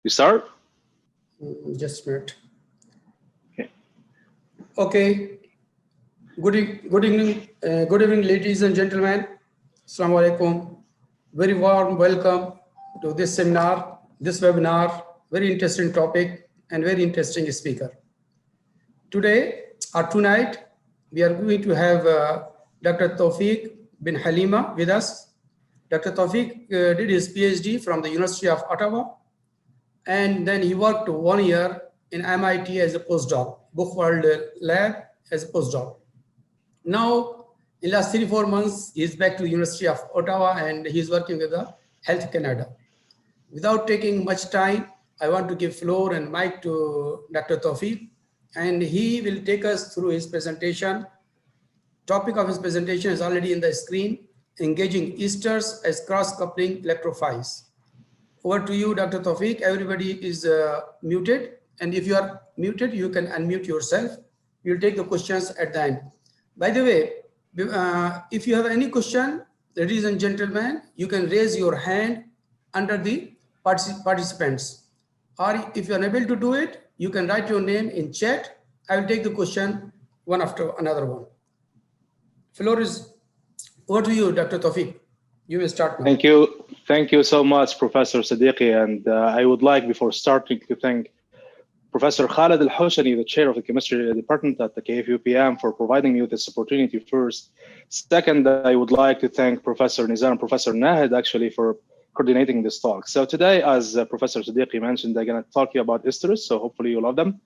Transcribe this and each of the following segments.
You start? Just a minute. Okay. Okay. Good evening, ladies and gentlemen. Assalamu alaikum. Very warm welcome to this seminar, this webinar. Very interesting topic and very interesting speaker. Today or tonight, we are going to have Dr. Taoufik Ben Halima with us. Dr. Taoufik did his PhD from the University of Ottawa, and then he worked 1 year in MIT as a postdoc, Buchwald Lab as a postdoc. Now, in the last 3-4 months, he's back to the University of Ottawa and he's working with the Health Canada. Without taking much time, I want to give floor and mic to Dr. Taoufik, and he will take us through his presentation. Topic of his presentation is already in the screen, engaging esters as cross-coupling electrophiles. Over to you, Dr. Taoufik. Everybody is muted, and if you are muted, you can unmute yourself. We'll take the questions at the end. By the way, if you have any question, ladies and gentlemen, you can raise your hand under the participants. Or if you are unable to do it, you can write your name in chat. I will take the question one after another one. Floor is over to you, Dr. Taoufik. You will start now. Thank you. Thank you so much, Professor Siddiqui. And I would like, before starting, to thank Professor Khaled Al-Houshani, the chair of the chemistry department at the KFUPm, for providing me with this opportunity first. Second, I would like to thank Professor Nizar and Professor Nahid, actually, for coordinating this talk. So today, as Professor Siddiqui mentioned, I'm going to talk to you about esters, so hopefully you love them,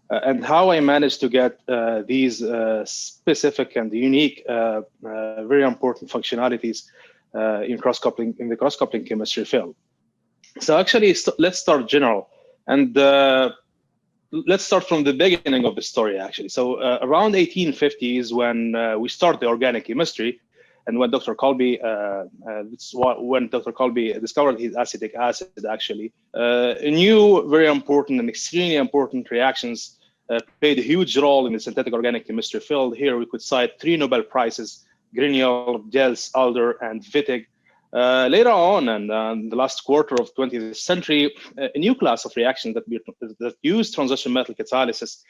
and how I managed to get these specific and unique, very important functionalities in the cross-coupling chemistry field. So actually, let's start general, and let's start from the beginning of the story, actually. So around 1850s, when we start the organic chemistry, and when Dr. Colby, discovered his acetic acid, actually, new, very important and extremely important reactions played a huge role in the synthetic organic chemistry field. Here we could cite 3 Nobel Prizes: Grignard, Jels, Alder, and Wittig. Later on, and the last quarter of 20th century, a new class of reactions that use transition metal catalysis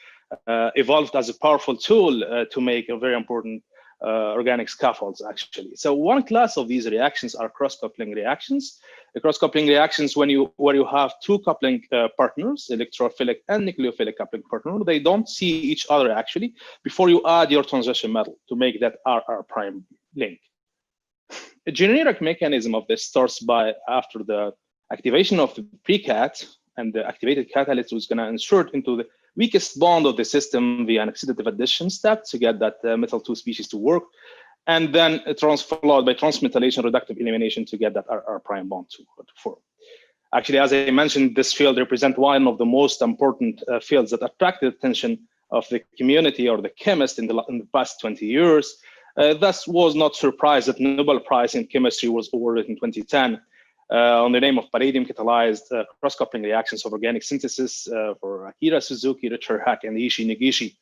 evolved as a powerful tool to make a very important organic scaffolds, actually. So one class of these reactions are cross-coupling reactions. The cross-coupling reactions, where you have 2 coupling partners, electrophilic and nucleophilic coupling partner, they don't see each other, actually, before you add your transition metal to make that RR prime link. A generic mechanism of this starts after the activation of the precat, and the activated catalyst was going to insert into the weakest bond of the system via an oxidative addition step to get that metal 2 species to work, and then followed by transmetallation reductive elimination to get that RR prime bond to form. Actually, as I mentioned, this field represents one of the most important fields that attracted attention of the community or the chemist in the past 20 years. Thus was not surprised that the Nobel Prize in Chemistry was awarded in 2010 on the name of palladium-catalyzed cross-coupling reactions of organic synthesis for Akira Suzuki, Richard Hack, and Ishi Negishi.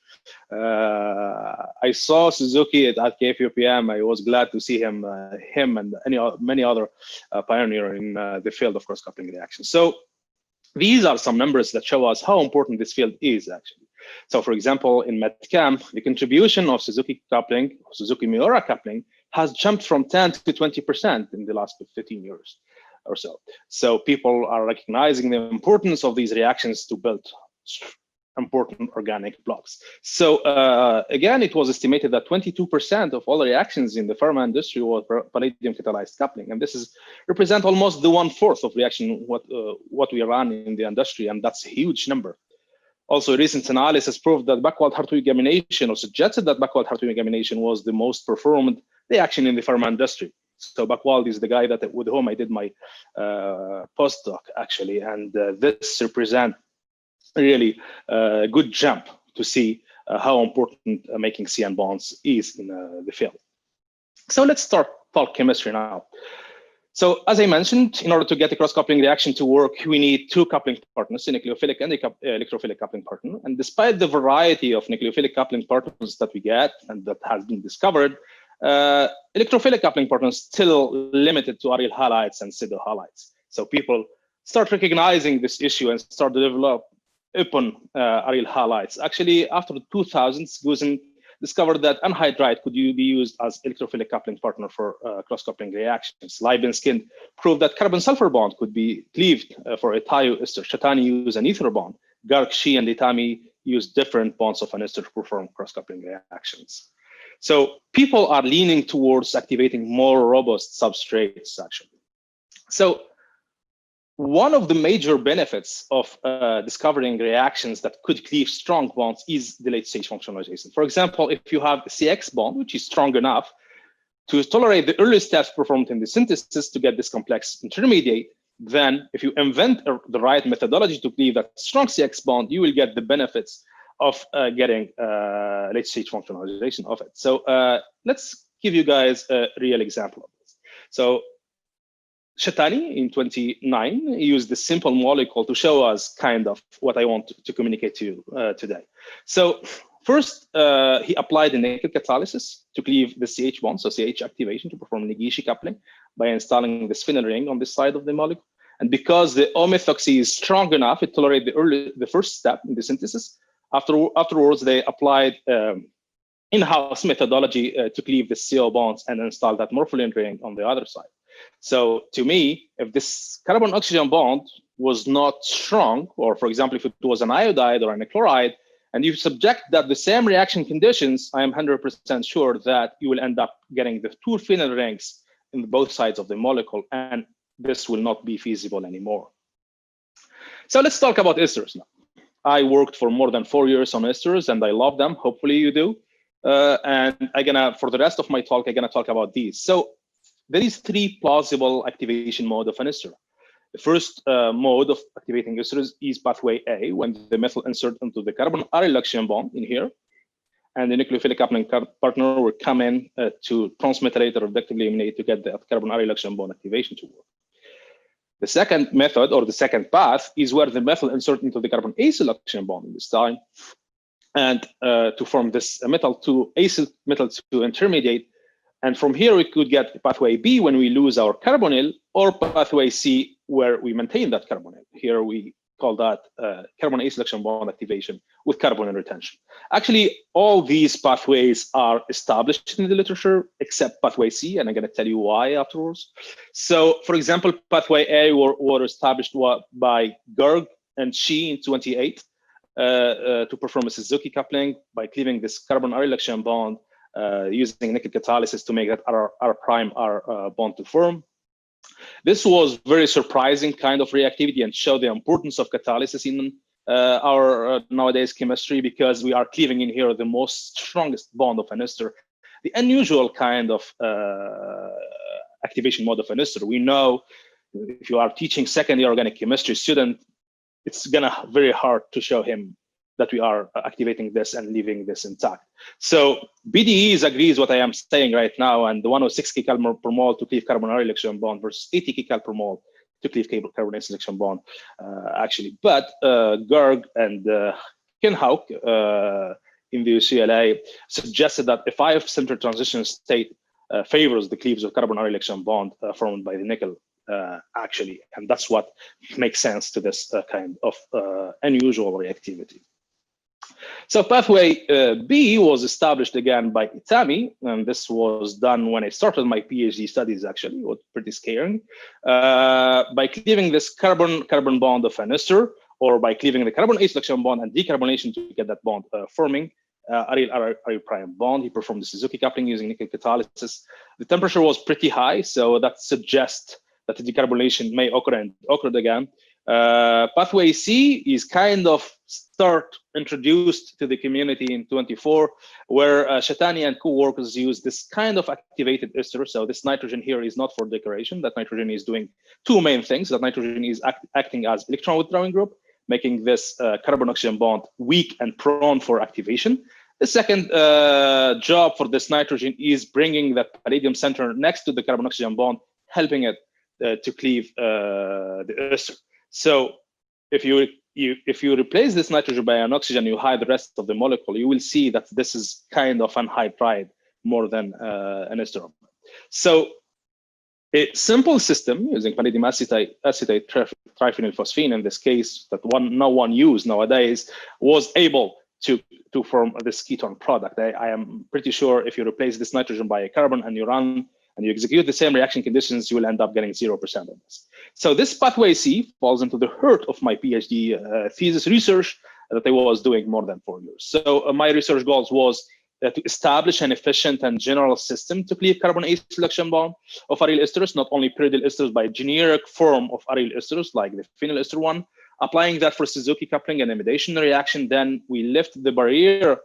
I saw Suzuki at KFUPm. I was glad to see him and many other pioneers in the field of cross-coupling reactions. So these are some numbers that show us how important this field is, actually. So, for example, in MedChem, the contribution of Suzuki coupling, Suzuki Miura coupling, has jumped from 10 to 20% in the last 15 years or so. So people are recognizing the importance of these reactions to build important organic blocks. So again, it was estimated that 22% of all the reactions in the pharma industry were palladium-catalyzed coupling, and this represent almost the 1/4 of reaction what we run in the industry, and that's a huge number. Also, recent analysis proved that Buchwald-Hartwig amination, or suggested that Buchwald-Hartwig amination was the most performed reaction in the pharma industry. So Buchwald is the guy with whom I did my postdoc, actually, and this represents really a good jump to see how important making CN bonds is in the field. So let's talk chemistry now. So as I mentioned, in order to get the cross-coupling reaction to work, we need 2 coupling partners, a nucleophilic and electrophilic coupling partner. And despite the variety of nucleophilic coupling partners that we get and that has been discovered, electrophilic coupling partners still limited to aryl halides and pseudo halides. So people start recognizing this issue and start to develop upon aryl halides. Actually, after the 2000s, Gusen discovered that anhydride could be used as electrophilic coupling partner for cross-coupling reactions. Libeskind proved that carbon-sulfur bond could be cleaved for a thioester. Shatani used an ether bond. Garg, Shi, and Itami used different bonds of an ester to perform cross-coupling reactions. So people are leaning towards activating more robust substrates, actually. So one of the major benefits of discovering reactions that could cleave strong bonds is the late-stage functionalization. For example, if you have a CX bond, which is strong enough to tolerate the early steps performed in the synthesis to get this complex intermediate, then if you invent the right methodology to cleave that strong CX bond, you will get the benefits of getting late-stage functionalization of it. So let's give you guys a real example of this. So Shatani in 29 used this simple molecule to show us kind of what I want to communicate to you today. So first, he applied the nickel catalysis to cleave the CH bond, so CH activation to perform Negishi coupling by installing the spinel ring on this side of the molecule. And because the O-methoxy is strong enough, it tolerates the first step in the synthesis. Afterwards, they applied in-house methodology to cleave the CO bonds and install that morpholine ring on the other side. So to me, if this carbon-oxygen bond was not strong, or for example, if it was an iodide or an chloride, and you subject that the same reaction conditions, I am 100% sure that you will end up getting the two phenyl rings in both sides of the molecule, and this will not be feasible anymore. So let's talk about esters now. I worked for more than 4 years on esters, and I love them. Hopefully you do. And for the rest of my talk, I'm gonna talk about these. So there is 3 plausible activation modes of an ester. The first mode of activating esters is pathway A, when the methyl insert into the carbon aryl oxygen bond in here, and the nucleophilic coupling partner will come in to transmethylate or reductively eliminate to get the carbon aryl oxygen bond activation to work. The second method, or the second path, is where the methyl insert into the carbon acyl oxygen bond in this time, and to form this metal to acyl metal to intermediate. And from here, we could get pathway B when we lose our carbonyl, or pathway C where we maintain that carbonyl. Here we call that carbon acyl oxygen bond activation with carbonyl retention. Actually, all these pathways are established in the literature except pathway C, and I'm going to tell you why afterwards. So, for example, pathway A were established by Garg and Shi in 28 to perform a Suzuki coupling by cleaving this carbon aryl oxygen bond using nickel catalysis to make that R prime R bond to form. This was very surprising kind of reactivity and showed the importance of catalysis in our nowadays chemistry, because we are cleaving in here the most strongest bond of an ester, the unusual kind of activation mode of an ester. We know if you are teaching second-year organic chemistry student, it's gonna very hard to show him that we are activating this and leaving this intact. So BDEs agrees what I am saying right now, and the 106 kcal per mole to cleave carbon aryl oxygen bond versus 80 kcal per mole to cleave carbon acyl oxygen bond, actually. But Garg and Kinhauk in the UCLA suggested that a 5-center transition state favors the cleavage of carbon aryl oxygen bond formed by the nickel, actually. And that's what makes sense to this kind of unusual reactivity. So pathway B was established again by Itami, and this was done when I started my PhD studies, actually. It was pretty scary. By cleaving this carbon bond of an ester, or by cleaving the carbon acyl oxygen bond and decarbonation to get that bond forming aryl prime bond. He performed the Suzuki coupling using nickel catalysis. The temperature was pretty high, so that suggests that the decarbonation may occur and occurred again. Pathway C is kind of introduced to the community in 24, where Shatani and co-workers use this kind of activated ester. So this nitrogen here is not for decoration. That nitrogen is doing 2 main things. That nitrogen is acting as electron withdrawing group, making this carbon-oxygen bond weak and prone for activation. The second job for this nitrogen is bringing that palladium center next to the carbon-oxygen bond, helping it to cleave the ester. So if you replace this nitrogen by an oxygen, you hide the rest of the molecule, you will see that this is kind of anhydride more than an ester. So A simple system using palladium acetate triphenylphosphine, in this case, that no one used nowadays, was able to form this ketone product. I am pretty sure if you replace this nitrogen by a carbon and you run and you execute the same reaction conditions, you will end up getting 0% of this. So this pathway C falls into the heart of my PhD thesis research that I was doing more than 4 years. So my research goals was to establish an efficient and general system to cleave carbon A selection bond of aryl esters, not only pyridyl esters, by generic form of aryl esters like the phenyl ester one, applying that for Suzuki coupling and imidation reaction. Then we lift the barrier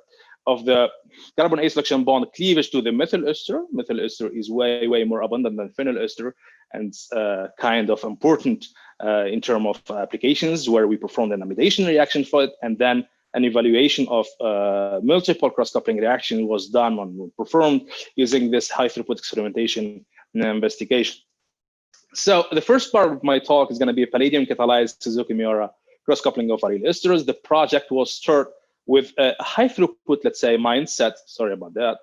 of the carbon A selection bond cleavage to the methyl ester. Methyl ester is way, way more abundant than phenyl ester and kind of important in terms of applications where we performed an imidation reaction for it. And then an evaluation of multiple cross-coupling reaction was done and performed using this high-throughput experimentation and investigation. So the first part of my talk is going to be a palladium-catalyzed Suzuki Miura cross-coupling of aryl esters. The project was started with a high-throughput, let's say, mindset. Sorry about that.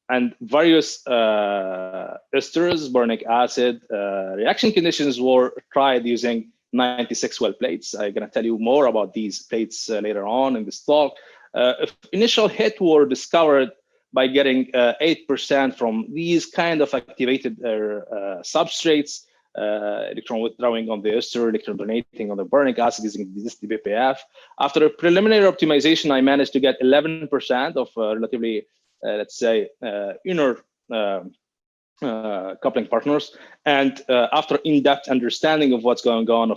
And various esters, boric acid, reaction conditions were tried using 96 well plates. I'm going to tell you more about these plates later on in this talk. Initial hit were discovered by getting 8% from these kind of activated substrates, electron withdrawing on the ester, electron donating on the boric acid using this BPF. After a preliminary optimization, I managed to get 11% of relatively, let's say, inner coupling partners. And after in-depth understanding of what's going on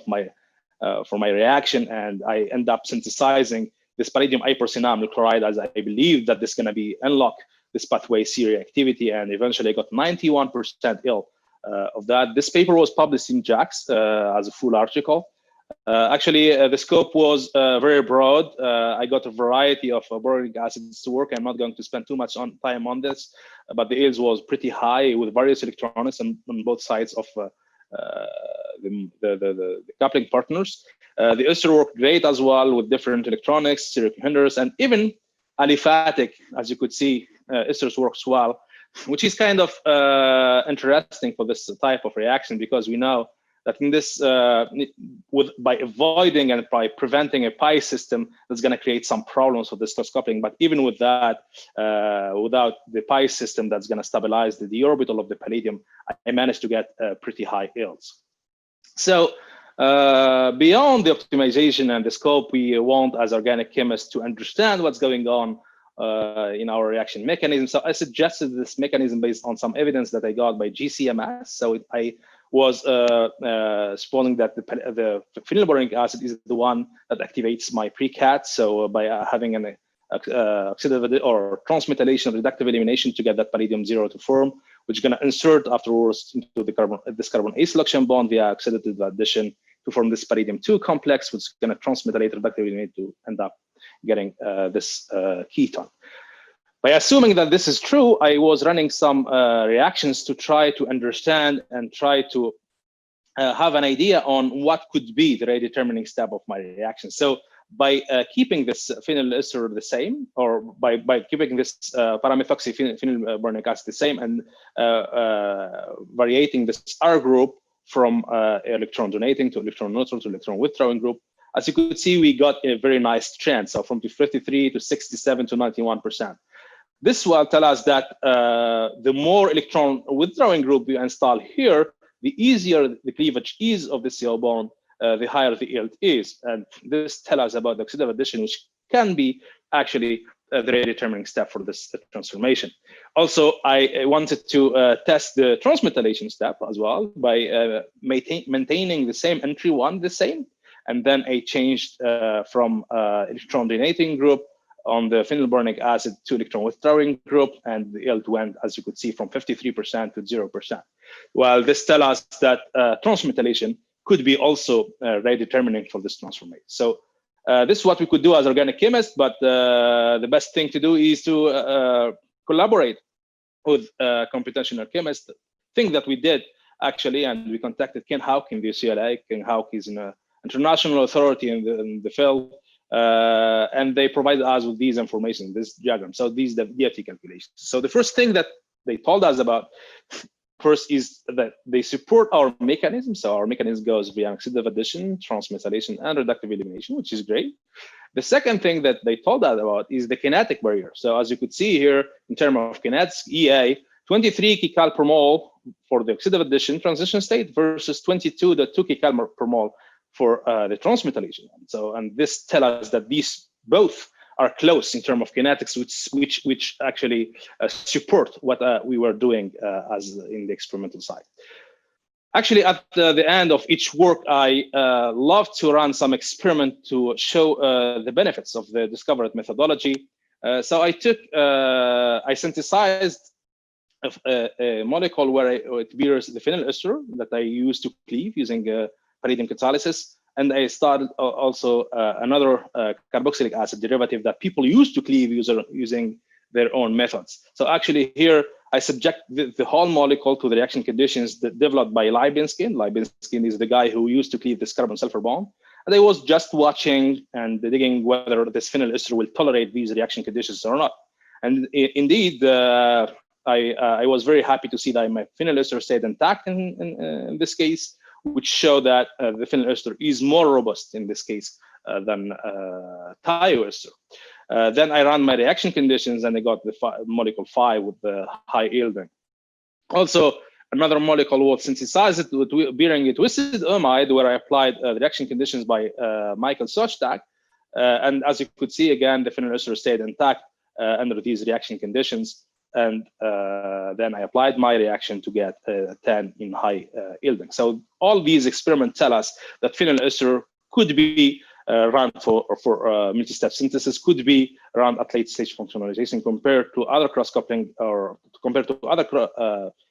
for my reaction, and I end up synthesizing this palladium isoprenosyl chloride, as I believe that this is going to be unlock this pathway C reactivity, and eventually I got 91% ill of that. This paper was published in JACS as a full article. Actually, the scope was very broad. I got a variety of boric acids to work. I'm not going to spend too much time on this, but the yields was pretty high with various electronics on both sides of the coupling partners. The ester worked great as well with different electronics, steric hinders, and even aliphatic, as you could see, esters works well, which is kind of interesting for this type of reaction, because we know that in this, by avoiding and by preventing a pi system, that's going to create some problems for this cross-coupling. But even with that, without the pi system that's going to stabilize the d orbital of the palladium, I managed to get pretty high yields. So beyond the optimization and the scope, we want as organic chemists to understand what's going on in our reaction mechanism. So I suggested this mechanism based on some evidence that I got by GCMS. So I was supposing that the phenylboric acid is the one that activates my precat. So by having an oxidative or transmetallation reductive elimination to get that palladium 0 to form, which is going to insert afterwards into the this carbon A selection bond via oxidative addition to form this palladium 2 complex, which is going to transmetallate reductive eliminate to end up getting this ketone. By assuming that this is true, I was running some reactions to try to understand and try to have an idea on what could be the rate determining step of my reaction. So by keeping this phenyl ester the same, or by keeping this paramethoxy phenylboric acid the same, and variating this R group from electron donating to electron neutral to electron withdrawing group, as you could see, we got a very nice trend. So from 53 to 67 to 91%. This will tell us that the more electron withdrawing group we install here, the easier the cleavage is of the CO bond, the higher the yield is. And this tells us about the oxidative addition, which can be actually the rate determining step for this transformation. Also, I wanted to test the transmetallation step as well by maintaining the same entry one, the same. And then I changed from electron donating group on the phenylboric acid to electron withdrawing group, and the yield went, as you could see, from 53% to 0%. Well, this tells us that transmetallation could be also rate determining for this transformation. So this is what we could do as organic chemists, but the best thing to do is to collaborate with computational chemists. Thing that we did actually, and we contacted Ken Houck in the UCLA. Ken Houck is an international authority in the field. And they provided us with these information, this diagram. So these are the DFT calculations. So the first thing that they told us about First is that they support our mechanism. So our mechanism goes via oxidative addition, transmethylation, and reductive elimination, which is great. The second thing that they told us about is the kinetic barrier. So as you could see here, in terms of kinetics, EA, 23 kcal per mole for the oxidative addition transition state versus 22.2 kcal per mole for the transmethylation. So, and this tells us that these both are close in terms of kinetics, which actually support what we were doing as in the experimental side. Actually, at the end of each work, I love to run some experiment to show the benefits of the discovered methodology. So I synthesized a molecule where it bears the phenyl ester that I used to cleave using palladium catalysis. And I started also another carboxylic acid derivative that people used to cleave using their own methods. So actually here, I subject the whole molecule to the reaction conditions that developed by Libeskind. Libeskind is the guy who used to cleave this carbon-sulfur bond. And I was just watching and digging whether this phenyl ester will tolerate these reaction conditions or not. And indeed, I was very happy to see that my phenyl ester stayed intact in this case, which show that the phenyl ester is more robust in this case than thioester. Then I ran my reaction conditions and I got the molecule 5 with the high yielding. Also, another molecule was synthesized bearing a twisted amide where I applied the reaction conditions by Michael Sochtak. And as you could see, again, the phenyl ester stayed intact under these reaction conditions. And then I applied my reaction to get 10 in high yielding. So all these experiments tell us that phenyl ester could be run for multi-step synthesis, could be run at late stage functionalization compared to other cross-coupling or compared to other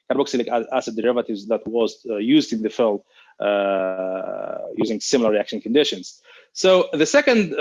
carboxylic acid derivatives that was used in the field using similar reaction conditions. So the second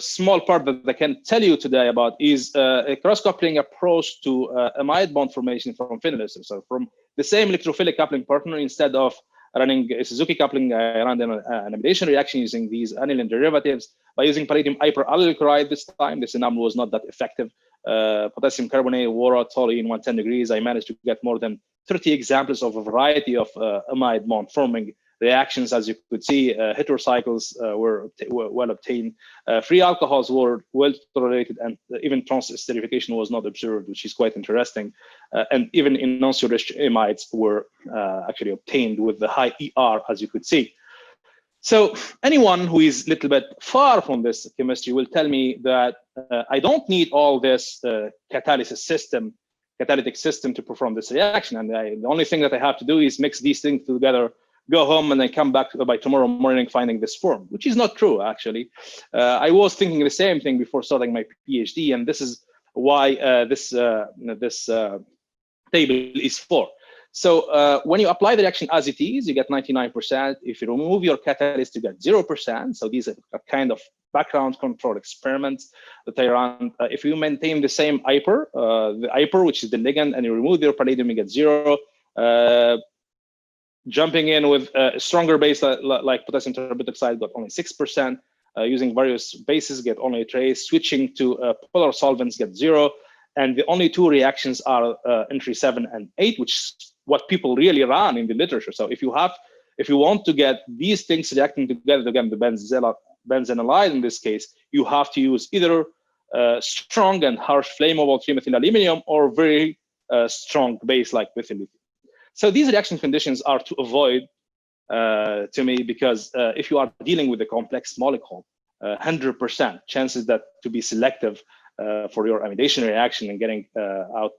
small part that I can tell you today about is a cross-coupling approach to amide bond formation from phenyl ester. So from the same electrophilic coupling partner, instead of running a Suzuki coupling, I ran an amidation reaction using these aniline derivatives by using palladium hyperallyl chloride this time. This enamel was not that effective. Potassium carbonate, water, toluene, 110 degrees. I managed to get more than 30 examples of a variety of amide bond forming reactions. As you could see, heterocycles were well obtained. Free alcohols were well tolerated, and even trans-esterification was not observed, which is quite interesting. And even in non-surrich amides were actually obtained with the high ER, as you could see. So anyone who is a little bit far from this chemistry will tell me that I don't need all this catalytic system to perform this reaction. And the only thing that I have to do is mix these things together, go home, and then come back by tomorrow morning finding this form, which is not true, actually. I was thinking the same thing before starting my PhD, and this is why this table is for. So when you apply the reaction as it is, you get 99%. If you remove your catalyst, you get 0%. So these are kind of background control experiments that I run. If you maintain the same hyper, which is the ligand, and you remove your palladium, you get 0. Jumping in with a stronger base like potassium tetrabutoxide got only 6%. Using various bases get only a trace. Switching to polar solvents get 0. And the only two reactions are entry 7 and 8, which is what people really run in the literature. So if you want to get these things reacting together, again, the benzenolide in this case, you have to use either strong and harsh flammable 3-methyl aluminum or very strong base like methyl lithium. So these reaction conditions are to avoid to me, because if you are dealing with a complex molecule, 100% chances that to be selective for your amidation reaction and getting out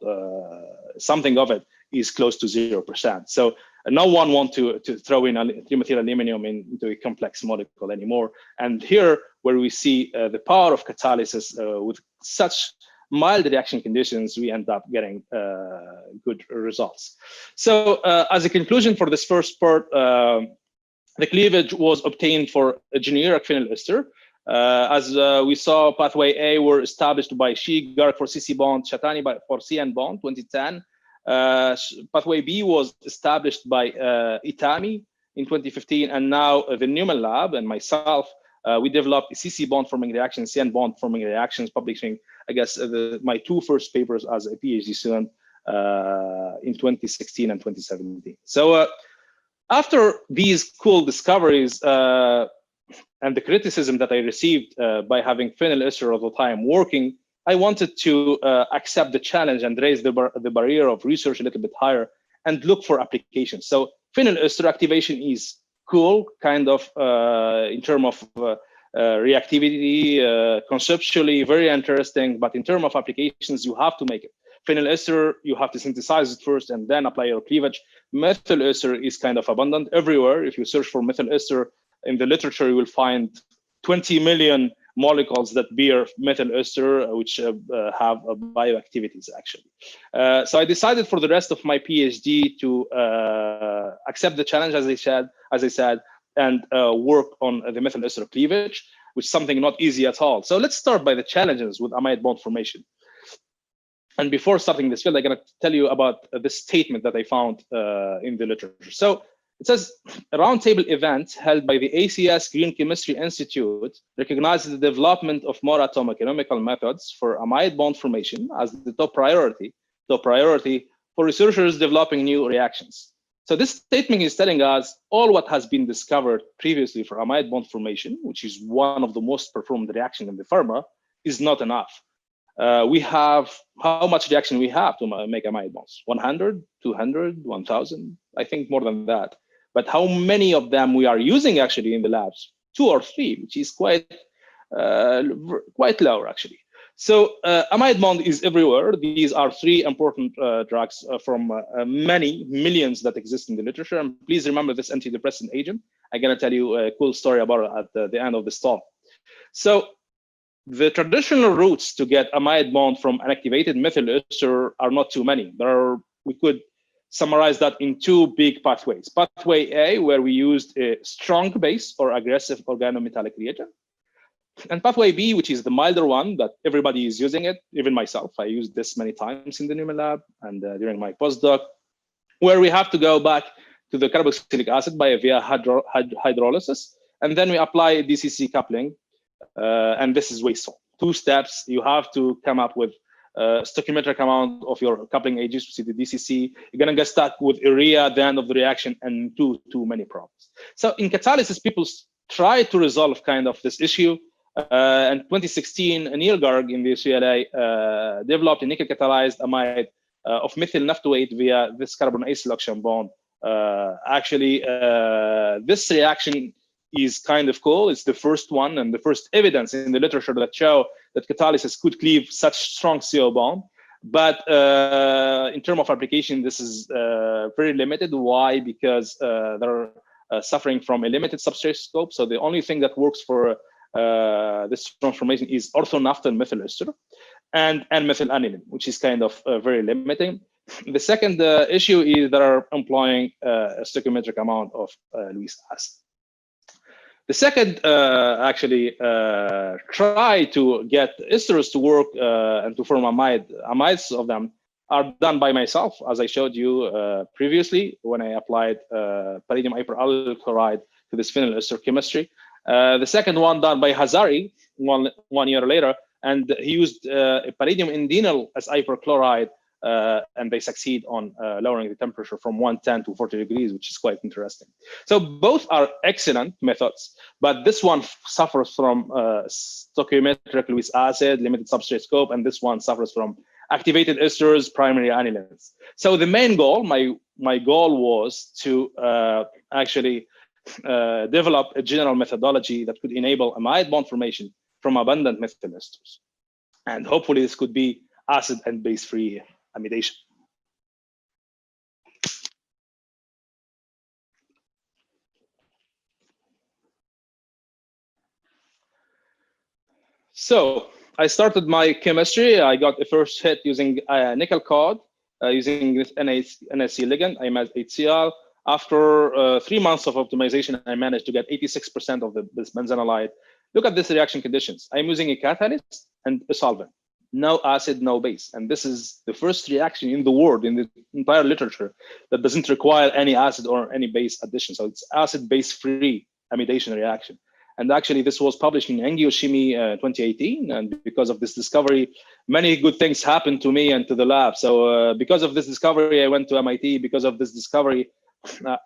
something of it is close to 0%. So no one wants to throw in 3-methyl aluminum into a complex molecule anymore. And here, where we see the power of catalysis with such mild reaction conditions, we end up getting good results. So as a conclusion for this first part, the cleavage was obtained for a generic phenyl ester. As we saw, pathway A were established by Sheikh, Garg for CC bond, Shatani for CN bond, 2010. Pathway B was established by Itami in 2015, and now the Newman lab and myself, we developed CC bond forming reactions, CN bond forming reactions, publishing, I guess, my two first papers as a PhD student in 2016 and 2017. So after these cool discoveries and the criticism that I received by having phenyl ester all the time working, I wanted to accept the challenge and raise the barrier of research a little bit higher and look for applications. So phenyl ester activation is cool, kind of in terms of reactivity, conceptually very interesting, but in terms of applications, you have to make it. Phenyl ester, you have to synthesize it first and then apply your cleavage. Methyl ester is kind of abundant everywhere. If you search for methyl ester in the literature, you will find 20 million molecules that bear methyl ester, which have bioactivities actually. So I decided for the rest of my PhD to accept the challenge, as I said, and work on the methyl ester cleavage, which is something not easy at all. So let's start by the challenges with amide bond formation. And before starting this field, I'm going to tell you about this statement that I found in the literature. So it says, a roundtable event held by the ACS Green Chemistry Institute recognizes the development of more atomical methods for amide bond formation as the top priority for researchers developing new reactions. So this statement is telling us all what has been discovered previously for amide bond formation, which is one of the most performed reactions in the pharma, is not enough. We have, how much reaction we have to make amide bonds? 100, 200, 1,000, I think more than that. But how many of them we are using actually in the labs? 2 or 3, which is quite low actually. So amide bond is everywhere. These are 3 important drugs from many millions that exist in the literature. And please remember this antidepressant agent. I'm going to tell you a cool story about it at the end of this talk. So the traditional routes to get amide bond from an activated methyl ester are not too many. We could summarize that in 2 big pathways. Pathway A, where we used a strong base or aggressive organometallic reagent. And pathway B, which is the milder one that everybody is using it, even myself. I used this many times in the Newman lab and during my postdoc, where we have to go back to the carboxylic acid via hydrolysis. And then we apply DCC coupling. And this is wasteful. 2 steps. You have to come up with stoichiometric amount of your coupling agents to see the DCC. You're going to get stuck with urea at the end of the reaction and too many problems. So in catalysis, people try to resolve kind of this issue. In 2016, Neil Garg in the UCLA developed a nickel catalyzed amide of methyl naphthate via this carbon acyl oxygen bond. This reaction is kind of cool. It's the first one and the first evidence in the literature that show that catalysis could cleave such strong CO bond. But in terms of application, this is very limited. Why? Because they're suffering from a limited substrate scope. So the only thing that works for this transformation is orthonaphtha methyl ester and methyl aniline, which is kind of very limiting. The second issue is that are employing a stoichiometric amount of Lewis acid. The second, try to get esters to work and to form amides of them are done by myself, as I showed you previously when I applied palladium hyperallyl chloride to this phenyl ester chemistry. The second one done by Hazari one year later, and he used a palladium indenyl as hyperchloride, and they succeed on lowering the temperature from 110 to 40 degrees, which is quite interesting. So both are excellent methods, but this one suffers from stoichiometric Lewis acid, limited substrate scope, and this one suffers from activated esters, primary anilines. So the main goal, my goal was to develop a general methodology that could enable amide bond formation from abundant methyl esters. And hopefully this could be acid and base-free amidation. So I started my chemistry. I got a first hit using nickel cod, using this NSC ligand. I made HCl. After 3 months of optimization, I managed to get 86% of this benzenolide. Look at this reaction conditions. I'm using a catalyst and a solvent. No acid, no base. And this is the first reaction in the world, in the entire literature, that doesn't require any acid or any base addition. So it's acid-base free amidation reaction. And actually, this was published in Angiochemy 2018. And because of this discovery, many good things happened to me and to the lab. So because of this discovery, I went to MIT. Because of this discovery,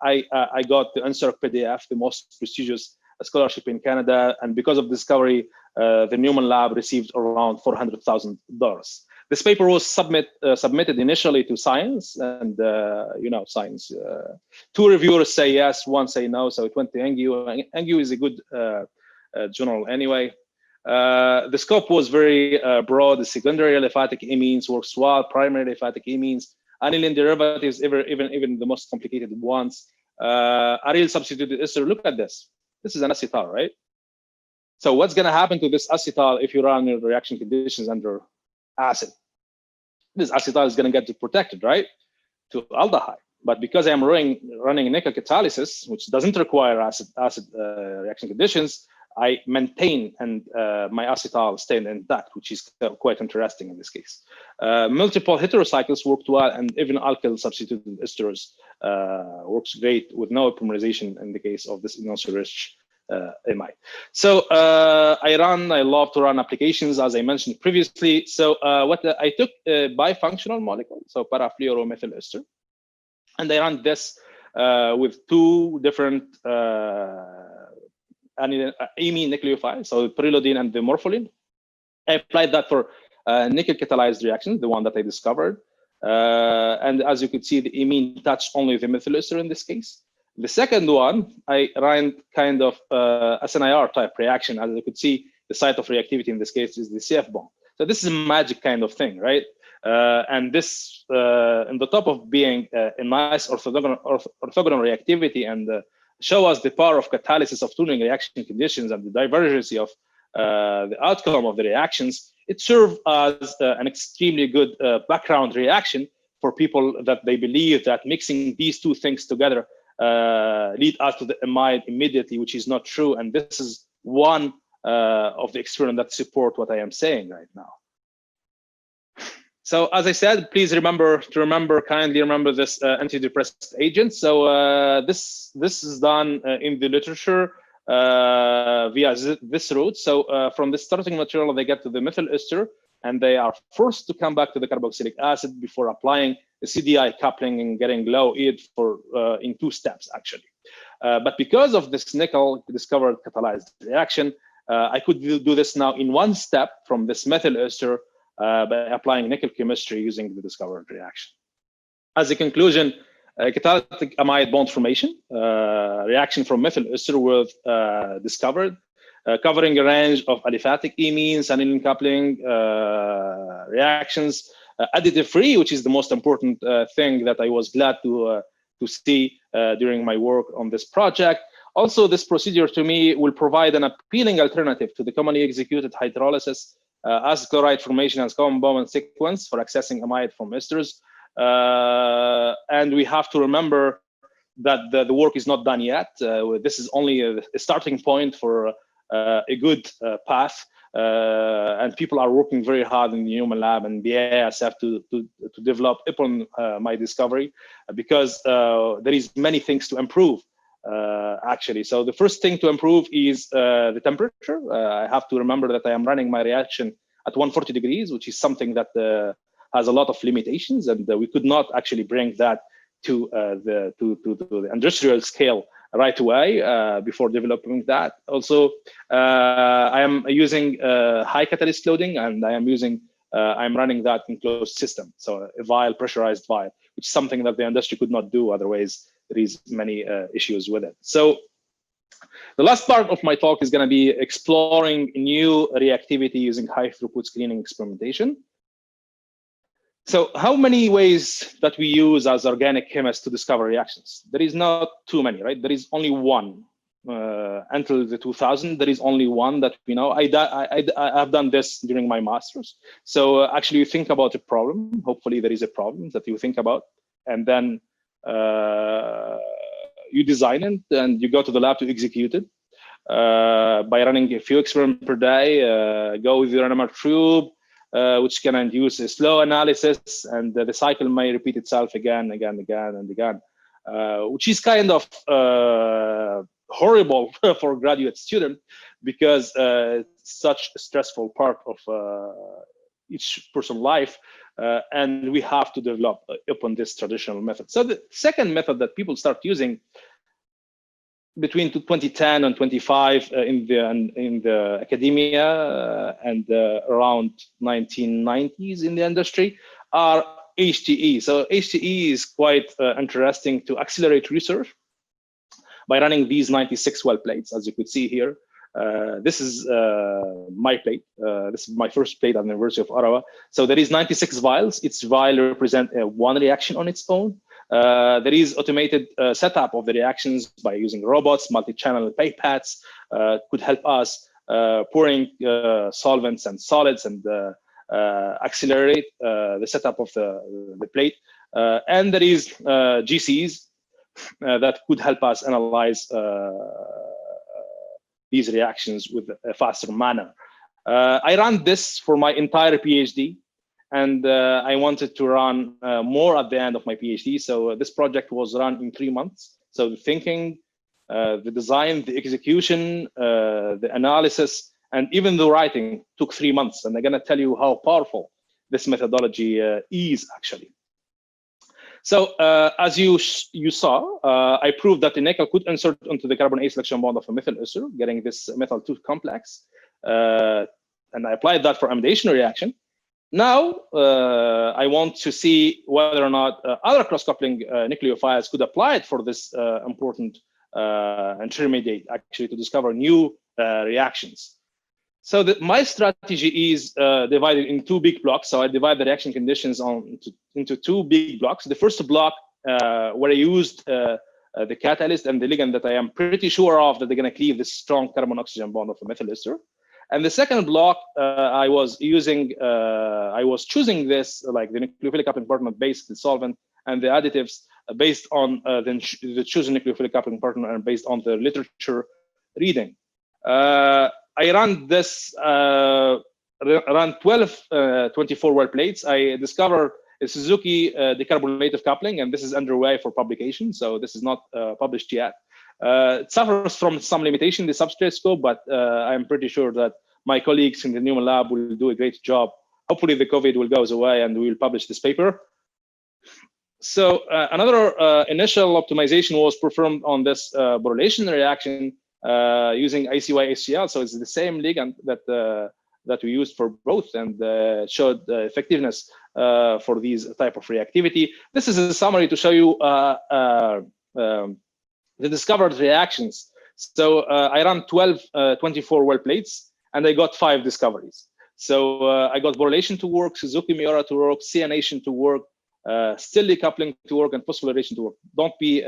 I got the NSERC PDF, the most prestigious scholarship in Canada. And because of discovery, the Newman lab received around $400,000. This paper was submitted initially to Science, and you know, Science. Two reviewers say yes, one say no, so it went to Angio. Angio is a good journal anyway. The scope was very broad. The secondary aliphatic amines works well. Primary aliphatic amines, aniline derivatives, even the most complicated ones. Aryl substituted ester. Look at this. This is an acetal, right? So what's going to happen to this acetal if you run your reaction conditions under acid? This acetal is going to get protected, right, to aldehyde. But because I'm running nickel catalysis, which doesn't require acid reaction conditions, I maintain and my acetal staying intact, which is quite interesting in this case. Multiple heterocycles worked well, and even alkyl substituted esters works great with no polymerization in the case of this inosine-rich amide. So I love to run applications, as I mentioned previously. So I took a bifunctional molecule, so parafluoromethyl ester, and I ran this with two different amine nucleophiles, so pyrrolidine and the morpholine. I applied that for nickel catalyzed reaction, the one that I discovered. And as you could see, the amine touched only the methyl ester in this case. The second one, I ran kind of SNIR type reaction. As you could see, the site of reactivity in this case is the CF bond. So this is a magic kind of thing, right? And this, on the top of being a nice orthogonal reactivity and show us the power of catalysis of tuning reaction conditions and the divergency of the outcome of the reactions, it served as an extremely good background reaction for people that they believe that mixing these two things together lead us to the amide immediately, which is not true. And this is one of the experiments that support what I am saying right now. So as I said, please kindly remember this antidepressant agent. So this is done in the literature via this route. So from the starting material, they get to the methyl ester, and they are forced to come back to the carboxylic acid before applying the CDI coupling and getting low EID for in 2 steps actually. But because of this nickel discovered catalyzed reaction, I could do this now in 1 step from this methyl ester by applying nickel chemistry using the discovered reaction. As a conclusion, catalytic amide bond formation reaction from methyl ester was discovered, covering a range of aliphatic amines, aniline coupling reactions, additive-free, which is the most important thing that I was glad to see during my work on this project. Also, this procedure to me will provide an appealing alternative to the commonly executed hydrolysis as chloride formation as common Bowman sequence for accessing amide from esters. And we have to remember that the work is not done yet. This is only a starting point for a good path. And people are working very hard in the human lab and BASF to develop upon my discovery, because there is many things to improve. Actually, so the first thing to improve is the temperature. I have to remember that I am running my reaction at 140 degrees, which is something that has a lot of limitations, and we could not actually bring that to the industrial scale right away before developing that. Also, I am using high catalyst loading, and I'm running that in closed system, so a pressurized vial, which is something that the industry could not do. Otherwise, there is many issues with it. So the last part of my talk is going to be exploring new reactivity using high throughput screening experimentation. So how many ways that we use as organic chemists to discover reactions? There is not too many, right? There is only one. Until the 2000, there is only one that we know. I've done this during my master's. So actually you think about a problem. Hopefully there is a problem that you think about, and then you design it and you go to the lab to execute it by running a few experiments per day. Go with your NMR tube, which can induce a slow analysis, and the cycle may repeat itself again, which is kind of horrible for a graduate student because it's such a stressful part of each person's life, and we have to develop upon this traditional method. So the second method that people start using between 2010 and 25 in the academia and around 1990s in the industry are HTE. So HTE is quite interesting to accelerate research by running these 96 well plates, as you could see here. This is my plate. This is my first plate at the University of Ottawa. So there is 96 vials. Each vial represents one reaction on its own. There is automated setup of the reactions by using robots, multi-channel pipettes could help us pouring solvents and solids and accelerate the setup of the plate. And there is GCs that could help us analyze these reactions with a faster manner. I ran this for my entire PhD, and I wanted to run more at the end of my PhD. So this project was run in 3 months. So the thinking, the design, the execution, the analysis, and even the writing took 3 months. And I'm gonna tell you how powerful this methodology is actually. So as you saw, I proved that the nickel could insert into the carbon A selection bond of a methyl ester, getting this methyl 2 complex. And I applied that for amidation reaction. Now, I want to see whether or not other cross-coupling nucleophiles could apply it for this important intermediate, actually, to discover new reactions. So my strategy is divided in 2 big blocks. So I divide the reaction conditions into 2 big blocks. The first block, where I used the catalyst and the ligand that I am pretty sure of that they're going to cleave this strong carbon-oxygen bond of a methyl ester. And the second block, I was choosing this, like the nucleophilic coupling partner based the solvent and the additives based on the chosen nucleophilic coupling partner and based on the literature reading. I ran this, ran 12 24 well plates. I discovered a Suzuki decarbonative coupling, and this is underway for publication. So this is not published yet. It suffers from some limitation in the substrate scope, but I'm pretty sure that my colleagues in the Newman lab will do a great job. Hopefully the COVID will go away and we will publish this paper. So another initial optimization was performed on this borylation reaction using ICY-HCl. So it's the same ligand that we used for both, and showed effectiveness for these type of reactivity. This is a summary to show you the discovered reactions. So I ran 12 24 well plates, and I got 5 discoveries. So I got borylation to work, Suzuki miura to work, cyanation to work, still decoupling to work, and phosphorylation to work. Don't be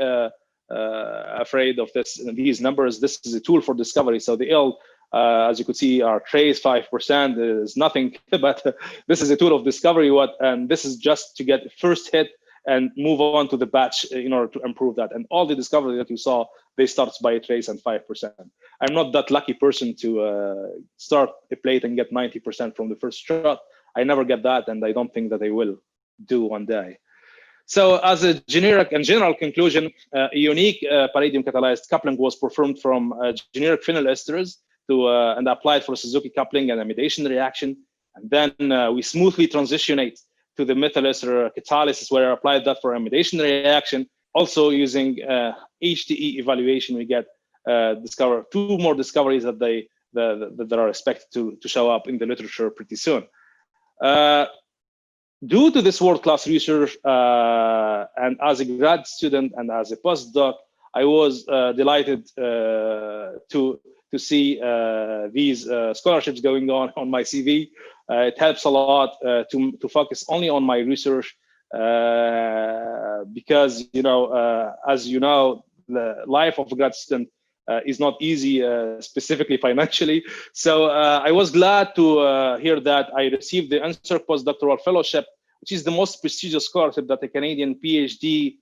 afraid of these numbers. This is a tool for discovery. So the L, as you could see, are trace 5%. Is nothing, but this is a tool of discovery. And this is just to get the first hit and move on to the batch in order to improve that. And all the discovery that you saw, they start by a trace and 5%. I'm not that lucky person to start a plate and get 90% from the first shot. I never get that, and I don't think that I will do one day. So as a generic and general conclusion, a unique palladium-catalyzed coupling was performed from generic phenyl esters and applied for Suzuki coupling and amidation reaction. And then we smoothly transitionate to the methyl ester catalysis, where I applied that for amidation reaction. Also using HTE evaluation, we get discover 2 more discoveries that are expected to show up in the literature pretty soon. Due to this world-class research, and as a grad student and as a postdoc, I was delighted to see these scholarships going on my CV. It helps a lot to focus only on my research because, as you know, the life of a grad student is not easy, specifically financially. So I was glad to hear that I received the NSERC postdoctoral fellowship, which is the most prestigious scholarship that a Canadian PhD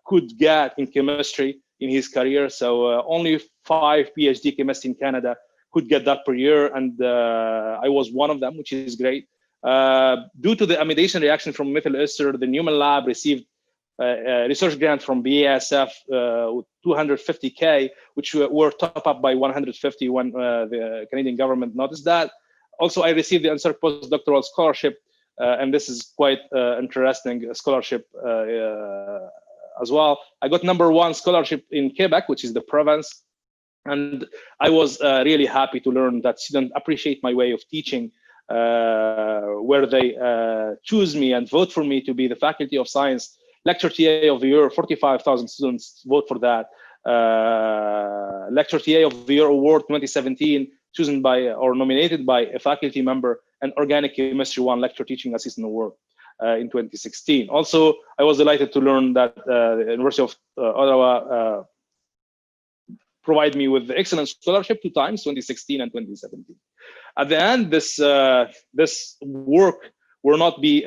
could get in chemistry in his career. So only 5 PhD chemists in Canada could get that per year, and I was one of them, which is great. Due to the amidation reaction from methyl ester, the Newman lab received research grant from BASF with 250K, which were top up by 150 when the Canadian government noticed that. Also, I received the NSERC postdoctoral scholarship, and this is quite interesting scholarship as well. I got #1 scholarship in Quebec, which is the province. And I was really happy to learn that students appreciate my way of teaching, where they choose me and vote for me to be the Faculty of Science Lecture TA of the Year. 45,000 students vote for that. Lecture TA of the Year Award 2017, chosen by or nominated by a faculty member, and Organic Chemistry 1 Lecture Teaching Assistant Award in 2016. Also, I was delighted to learn that the University of Ottawa provide me with the excellent scholarship 2 times, 2016 and 2017. At the end, this work will not be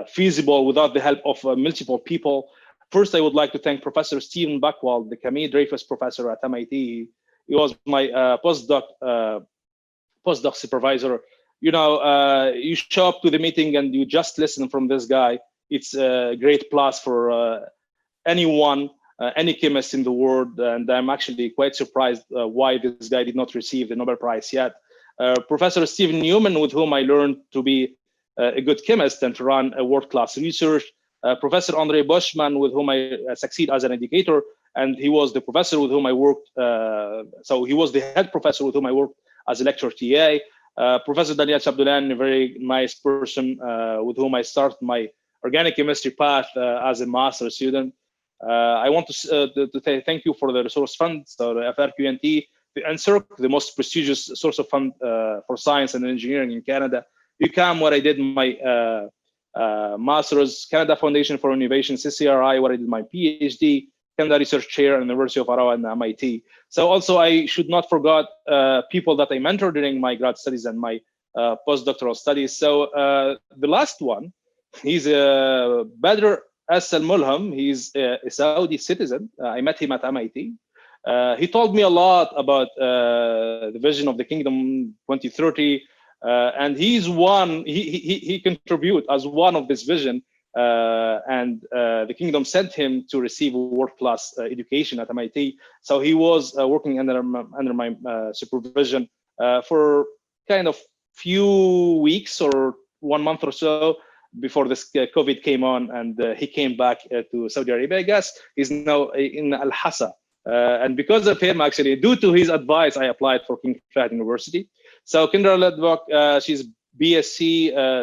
feasible without the help of multiple people. First, I would like to thank Professor Stephen Buchwald, the Camille Dreyfus Professor at MIT. He was my postdoc supervisor. You know, you show up to the meeting and you just listen from this guy. It's a great plus for anyone. Any chemist in the world, and I'm actually quite surprised why this guy did not receive the Nobel Prize yet. Professor Stephen Newman, with whom I learned to be a good chemist and to run a world-class research. Professor Andre Bushman, with whom I succeed as an educator, and he was the professor with whom I worked. So he was the head professor with whom I worked as a lecture TA. Professor Daniel Chabdolan, a very nice person with whom I started my organic chemistry path as a master student. I want to say thank you for the resource fund, so the FRQNT, the NSERC, the most prestigious source of fund for science and engineering in Canada. UQAM, where I did my master's, Canada Foundation for Innovation, CCRI, where I did my PhD, Canada Research Chair at the University of Ottawa and MIT. So also I should not forget people that I mentored during my grad studies and my postdoctoral studies. So the last one, he's Badr Al-Mulham. He's a Saudi citizen. I met him at MIT. He told me a lot about the vision of the Kingdom 2030, and he's one. He contribute as one of this vision, and the Kingdom sent him to receive a world-class education at MIT. So he was working under my supervision for kind of few weeks or 1 month or so, before this COVID came on, and he came back to Saudi Arabia. I guess he's now in Al-Hassa. And because of him, actually, due to his advice, I applied for King Fahd University. So Kendra Ledbach, she's BSc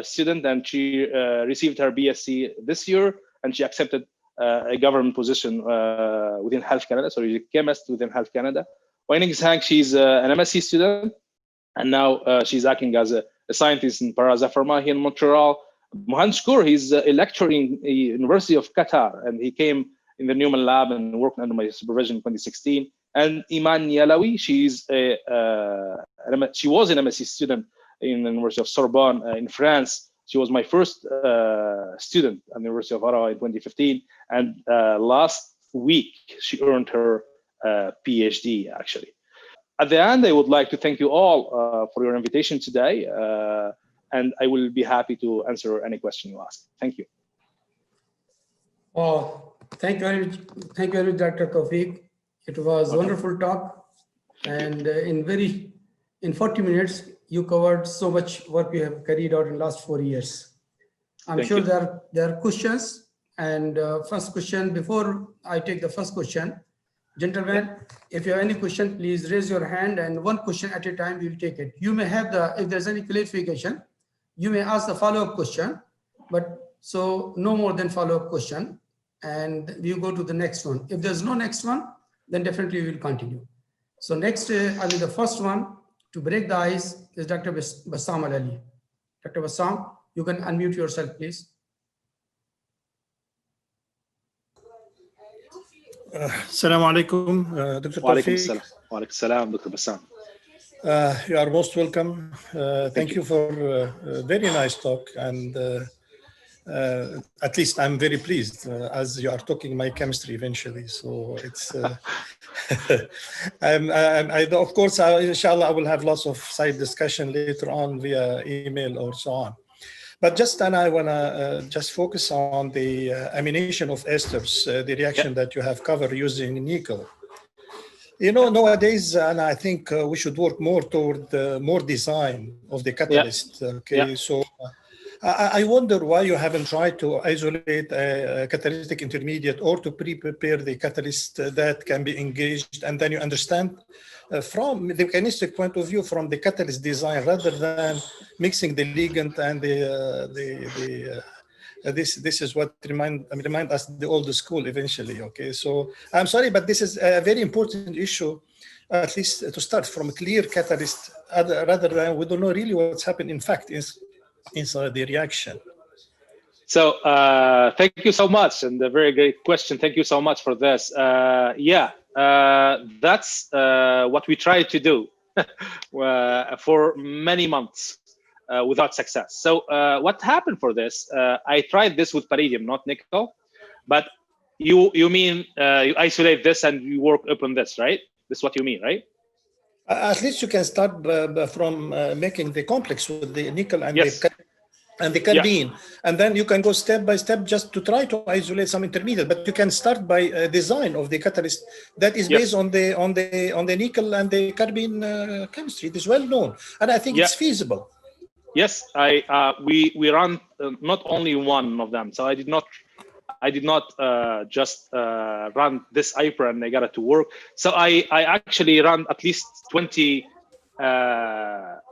student, and she received her BSc this year, and she accepted a government position within Health Canada. So she's a chemist within Health Canada. Weining Zhang, she's an MSc student, and now she's acting as a scientist in Paraza Pharma here in Montreal. Mohan Shkur, he's a lecturer in the University of Qatar, and he came in the Newman lab and worked under my supervision in 2016. And Iman Yalawi, she was an MSc student in the University of Sorbonne in France. She was my first student at the University of Ottawa in 2015. And last week, she earned her Ph.D. actually. At the end, I would like to thank you all for your invitation today. And I will be happy to answer any question you ask. Thank you. Oh, thank you very much, Dr. Taoufik. It was a wonderful talk, and in 40 minutes, you covered so much what we have carried out in the last 4 years. I'm sure there are questions, and first question, before I take the first question, gentlemen, if you have any question, please raise your hand, and one question at a time, we'll take it. You may have if there's any clarification, you may ask the follow-up question, but so no more than follow-up question, and we go to the next one. If there's no next one, then definitely we will continue. So next, the first one to break the ice is Dr. Bassam Al-Ali. Dr. Bassam, you can unmute yourself, please. Assalamu alaikum, Dr. Taoufik. Wa alaikum salam, Dr. Bassam. You are most welcome. Thank you for a very nice talk, and at least I'm very pleased as you are talking my chemistry eventually. So it's, of course, inshallah, I will have lots of side discussion later on via email or so on. But and I want to just focus on the amination of esters, the reaction that you have covered using nickel. You know, nowadays, and I think we should work more toward more design of the catalyst. Okay, so I wonder why you haven't tried to isolate a catalytic intermediate or to prepare the catalyst that can be engaged, and then you understand from the mechanistic point of view from the catalyst design rather than mixing the ligand and this is what remind us the old school eventually. Okay, so I'm sorry, but this is a very important issue, at least to start from a clear catalyst rather than we don't know really what's happened in fact inside the reaction. So thank you so much, and a very great question. Thank you so much for this. That's what we tried to do for many months without success. So what happened for this? I tried this with palladium, not nickel, but you mean you isolate this and you work upon this, right? This is what you mean, right? At least you can start from making the complex with the nickel and the carbene, and then you can go step by step just to try to isolate some intermediate. But you can start by design of the catalyst that is based on the nickel and the carbene chemistry. It is well known, and I think it's feasible. Yes, we run not only one of them. So I did not just run this IPRA and I got it to work. So I actually ran at least 20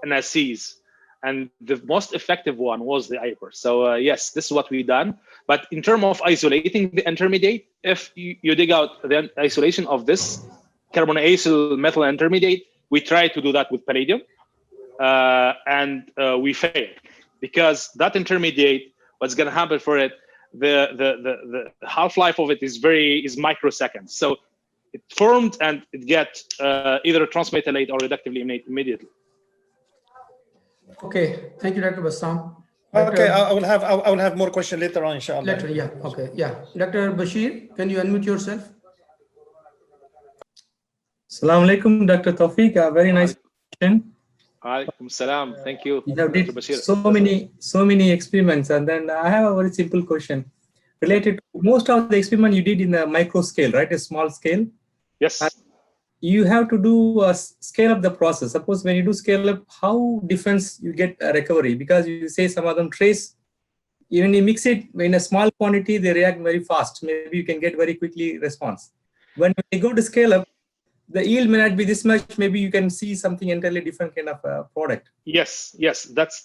NSCs. And the most effective one was the IPR. So yes, this is what we've done. But in terms of isolating the intermediate, if you dig out the isolation of this carbonacyl methyl intermediate, we tried to do that with palladium, and we failed because that intermediate, what's going to happen for it, the half-life of it is microseconds. So it formed and it gets either transmetallate or reductively eliminate immediately. Okay, thank you, Dr. Bassam. Okay, I will have more questions later on, inshallah. Later, yeah. Okay, yeah. Dr. Bashir, can you unmute yourself? Assalamu alaikum, Dr. Taoufik. A very nice question. Alaikum salam. Thank you. You have did so many experiments, and then I have a very simple question related to most of the experiment you did in the micro scale, right? A small scale. Yes. You have to do a scale up the process. Suppose when you do scale up, how different you get a recovery? Because you say some of them trace, even you mix it in a small quantity, they react very fast. Maybe you can get very quickly response. When you go to scale up, the yield may not be this much. Maybe you can see something entirely different kind of product. Yes, that's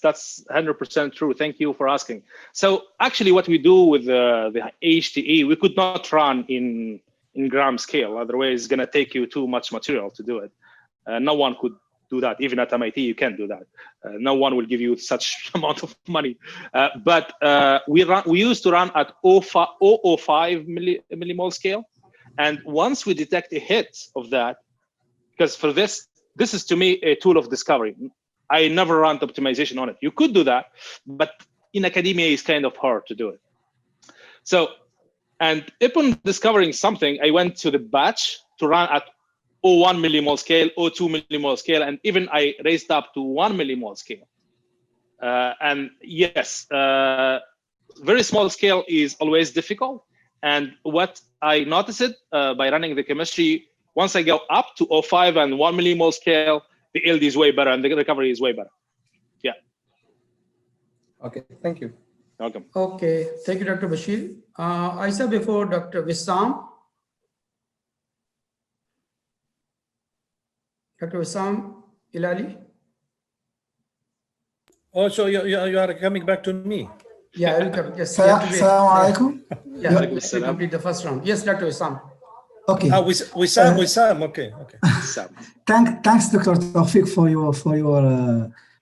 100% true. Thank you for asking. So actually, what we do with the HTE, we could not run in gram scale. Otherwise, it's going to take you too much material to do it. No one could do that. Even at MIT, you can't do that. No one will give you such amount of money. But we used to run at 0.05 millimole scale. And once we detect a hit of that, because for this is to me a tool of discovery. I never ran the optimization on it. You could do that, but in academia, it's kind of hard to do it. So, and upon discovering something, I went to the batch to run at 0.1 millimole scale, 0.2 millimole scale, and even I raised up to 1 millimole scale. And yes, very small scale is always difficult. And what I noticed by running the chemistry, once I go up to 0.5 and 1 millimole scale, the yield is way better and the recovery is way better. Yeah. Okay, thank you. Welcome. Okay, thank you, Dr. Bashir. I said before, Dr. Wissam. Dr. Wissam Ilali. Oh, so you are coming back to me. Yeah, I will come. Yes. Assalamu alaikum. Yeah, let me complete the first round. Yes, Dr. Wissam. Okay. Wissam. Okay. Thanks, Dr. Taoufik, for your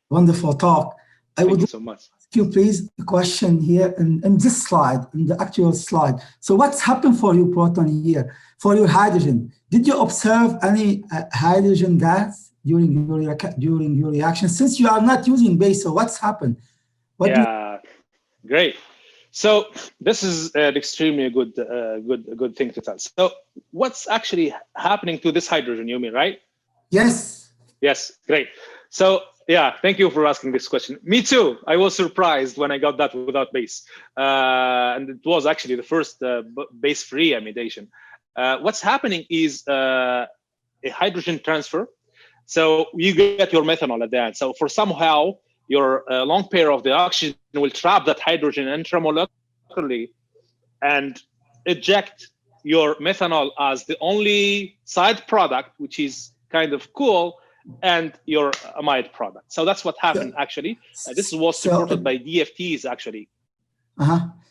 wonderful talk. I would Thank you so much. ask you, please, a question here in this slide, in the actual slide. So what's happened for your proton here, for your hydrogen? Did you observe any hydrogen gas during your reaction? Since you are not using base, so what's happened? Great. So this is an extremely good thing to tell. So what's actually happening to this hydrogen, you mean, right? Yes. Yes, great. So Yeah, thank you for asking this question. Me too. I was surprised when I got that without base. And it was actually the first base-free amidation. What's happening is a hydrogen transfer. So you get your methanol at the end. So for somehow, your long pair of the oxygen will trap that hydrogen intramolecularly and eject your methanol as the only side product, which is kind of cool, and your amide product. So that's what happened actually. This was supported by DFTs actually.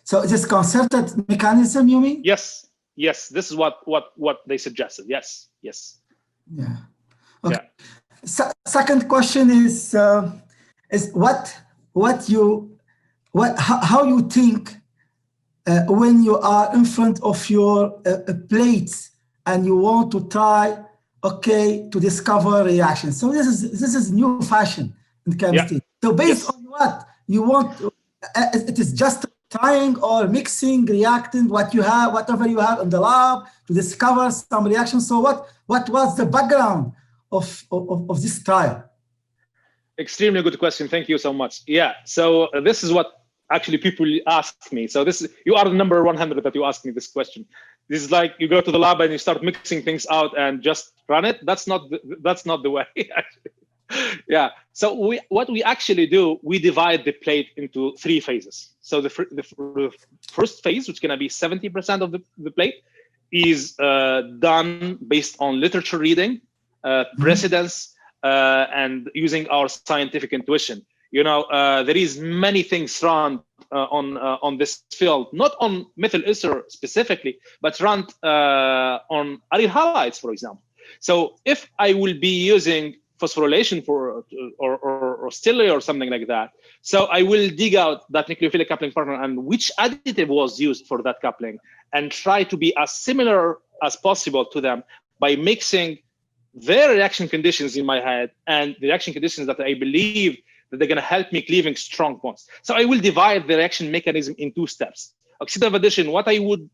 So this concerted mechanism, you mean? Yes, yes. This is what they suggested. Yes, yes. Yeah. Okay. Yeah. Second question is how you think when you are in front of your plates and you want to try to discover reactions. So this is new fashion in chemistry. Yeah. So based on what you want, it is just trying or mixing, reacting whatever you have in the lab to discover some reactions. So what was the background of this trial? Extremely good question. Thank you so much. Yeah. So this is what actually people ask me. So you are the number 100 that you ask me this question. This is like you go to the lab and you start mixing things out and just run it. That's not the way. Actually. Yeah. So what we actually do, we divide the plate into 3 phases. So the first phase, which is going to be 70% of the plate, is done based on literature reading, precedence, and using our scientific intuition. You know, there is many things run on this field, not on methyl ester specifically, but run on aryl halides, for example. So if I will be using phosphorylation or stille or something like that, so I will dig out that nucleophilic coupling partner and which additive was used for that coupling and try to be as similar as possible to them by mixing their reaction conditions in my head and the reaction conditions that I believe that they're going to help me cleaving strong bonds. So I will divide the reaction mechanism in 2 steps. Oxidative addition, what I would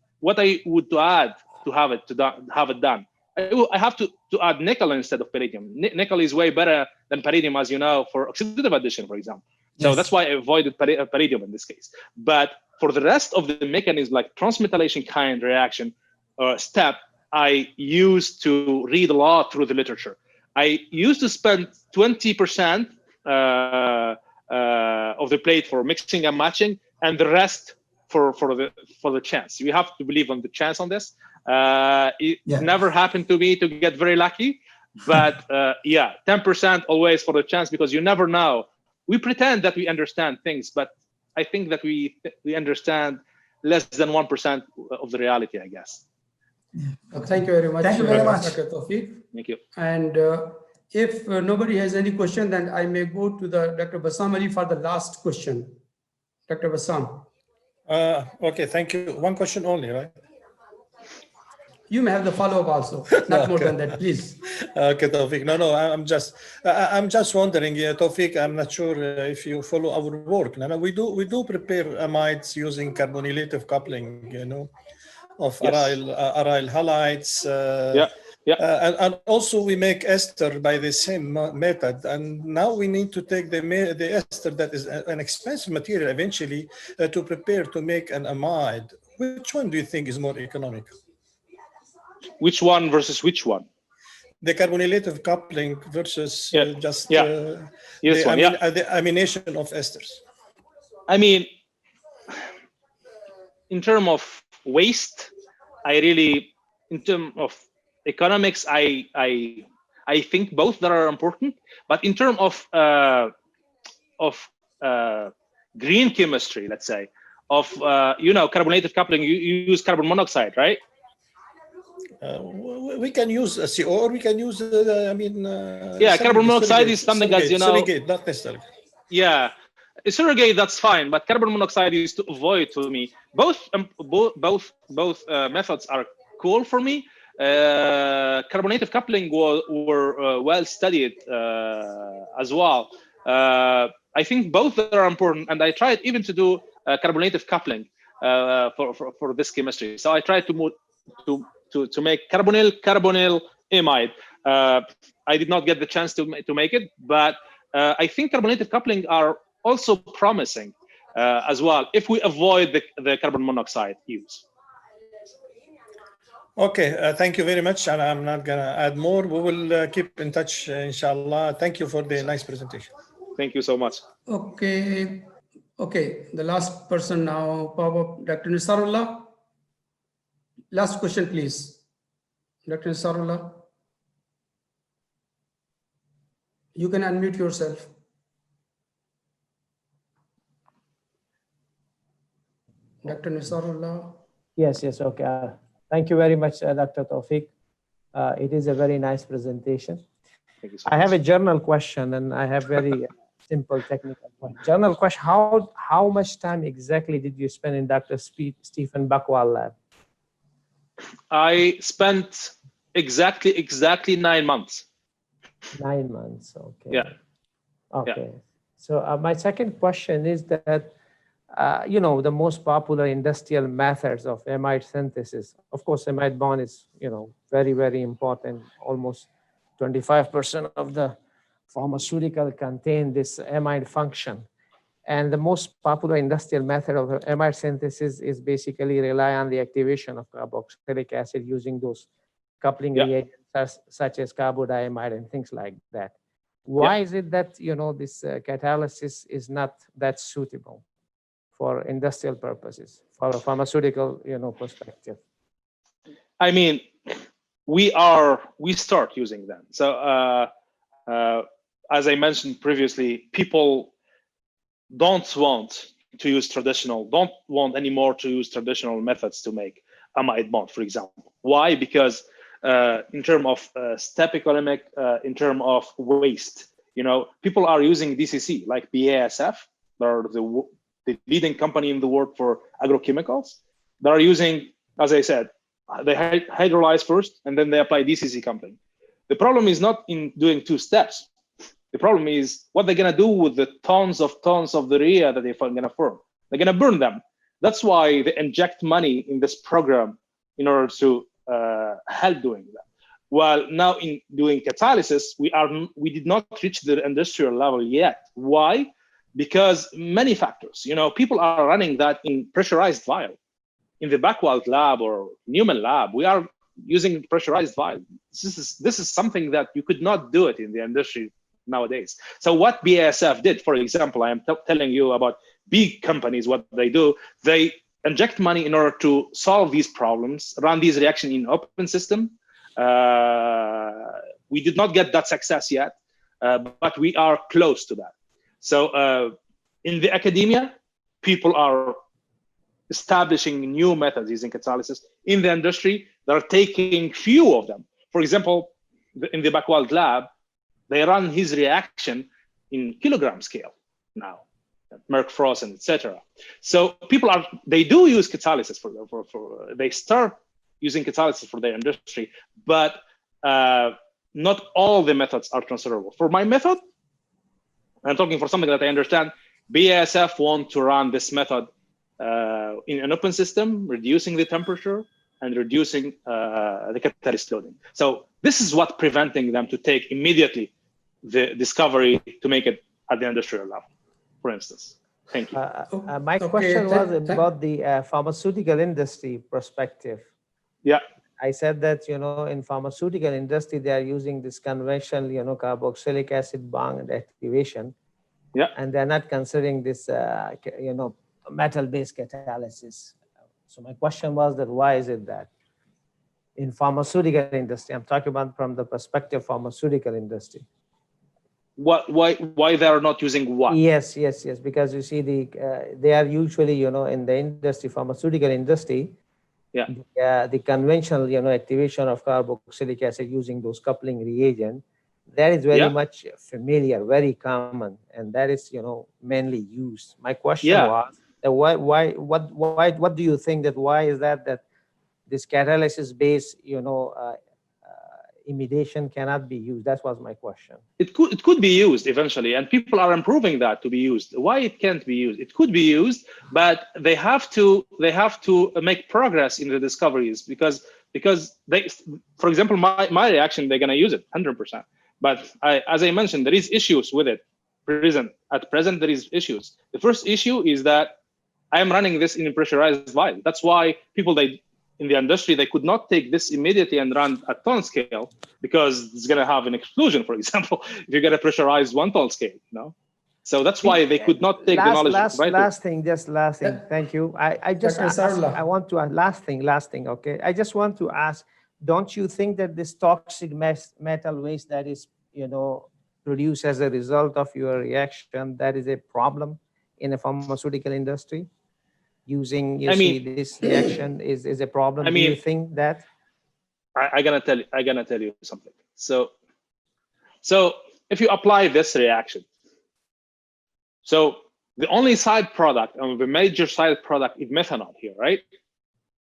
to add to have it done. I have to add nickel instead of palladium. Nickel is way better than palladium, as you know, for oxidative addition, for example. So that's why I avoided palladium in this case. But for the rest of the mechanism, like transmetallation kind reaction step, I used to read a lot through the literature. I used to spend 20% of the plate for mixing and matching, and the rest for the chance. You have to believe on the chance on this. It never happened to me to get very lucky, but 10% always for the chance, because you never know. We pretend that we understand things, but I think that we understand less than 1% of the reality, I guess. Thank you very much. Thank you very much, Dr. Taoufik. Thank you. And if nobody has any question, then I may go to Dr. Bassam Ali for the last question. Dr. Bassam. Okay, thank you. One question only, right? You may have the follow-up also, not more than that, please. Okay, Taoufik. No, I'm just wondering, Taoufik, I'm not sure if you follow our work. No, we do prepare amides using carbonylative coupling, you know, of aryl halides. And also we make ester by the same method. And now we need to take the ester that is an expensive material eventually to prepare to make an amide. Which one do you think is more economical? Which one versus which one? The carbonylative coupling versus the amination of esters. I mean, in terms of waste, in terms of economics, I think both that are important. But in terms of green chemistry, let's say, of carbonative coupling, you use carbon monoxide, right? We can use CO, or we can use carbon monoxide is something as you know, surrogate, not necessarily. Yeah, a surrogate, that's fine, but carbon monoxide is to avoid to me. Both methods are cool for me. Carbonative coupling were well studied as well. I think both are important, and I tried even to do carbonative coupling for this chemistry. So I tried to make carbonyl amide. I did not get the chance to make it, but I think carbonated coupling are also promising as well if we avoid the carbon monoxide use. Okay, thank you very much. And I'm not going to add more. We will keep in touch, inshallah. Thank you for the nice presentation. Thank you so much. Okay. Okay. The last person now, Dr. Nisarullah. Last question, please. Dr. Nisarullah. You can unmute yourself. Dr. Nisarullah. Yes, okay. Thank you very much, Dr. Taoufik. It is a very nice presentation. Thank you so much. I have a general question, and I have very simple technical question. General question, how much time exactly did you spend in Dr. Stephen Buckwall lab? I spent exactly 9 months. 9 months, okay. Yeah. Okay. Yeah. So my second question is that, the most popular industrial methods of amide synthesis, of course, amide bond is, very, very important. Almost 25% of the pharmaceutical contain this amide function. And the most popular industrial method of amide synthesis is basically rely on the activation of carboxylic acid using those coupling reagents such as carbodiamide and things like that. Why is it that, this catalysis is not that suitable for industrial purposes, for a pharmaceutical, perspective? I mean, we start using them. So as I mentioned previously, people don't want anymore to use traditional methods to make amide bond, for example. Why? Because in terms of step economic, in terms of waste, people are using DCC like BASF. They're the leading company in the world for agrochemicals. They're using, as I said, they hydrolyze first and then they apply DCC coupling. The problem is not in doing 2 steps. The problem is what they're going to do with the tons of the urea that they're going to form. They're going to burn them. That's why they inject money in this program in order to help doing that. Well, now in doing catalysis, we did not reach the industrial level yet. Why? Because many factors. People are running that in pressurized vial. In the Buckwald lab or Newman lab, we are using pressurized vial. This is something that you could not do it in the industry nowadays. So what BASF did, for example, I am telling you about big companies, what they do, they inject money in order to solve these problems, run these reactions in open system. We did not get that success yet, but we are close to that. So in the academia, people are establishing new methods using catalysis. In the industry, they're taking few of them. For example, in the Buckwald lab, they run his reaction in kilogram scale now, Merck Frozen, etc. So people they do use catalysis they start using catalysis for their industry, but not all the methods are transferable. For my method, I'm talking for something that I understand, BASF want to run this method in an open system, reducing the temperature and reducing the catalyst loading. So this is what preventing them to take immediately the discovery to make it at the industrial level, for instance. Thank you. My question was about the pharmaceutical industry perspective. Yeah. I said that, in pharmaceutical industry, they are using this conventional, carboxylic acid bond activation. Yeah. And they're not considering this, metal-based catalysis. So my question was that why is it that in pharmaceutical industry, I'm talking about from the perspective of pharmaceutical industry. Why they are not using what? Yes. Because you see they are usually, in the industry, pharmaceutical industry, the conventional, activation of carboxylic acid using those coupling reagent, that is very much familiar, very common, and that is, mainly used. My question was, what do you think that why is that this catalysis based, imidation cannot be used? That was my question. It could be used eventually, and people are improving that to be used. Why it can't be used? It could be used, but they have to make progress in the discoveries because they, for example, my reaction, they're gonna use it 100%. But as I mentioned, there is issues with it. At present, there is issues. The first issue is that I am running this in a pressurized vial. That's why people in the industry, they could not take this immediately and run at ton scale because it's going to have an explosion, for example, if you get a pressurized 1 ton scale, you know? So that's why they could not take the knowledge. Last thing. Thank you. I just I want to last thing. Okay. I just want to ask, don't you think that this toxic metal waste that is, produced as a result of your reaction, that is a problem in the pharmaceutical industry? Using this reaction is a problem. Do you think that? I'm gonna tell you something. So if you apply this reaction, so the only side product, the major side product is methanol here, right?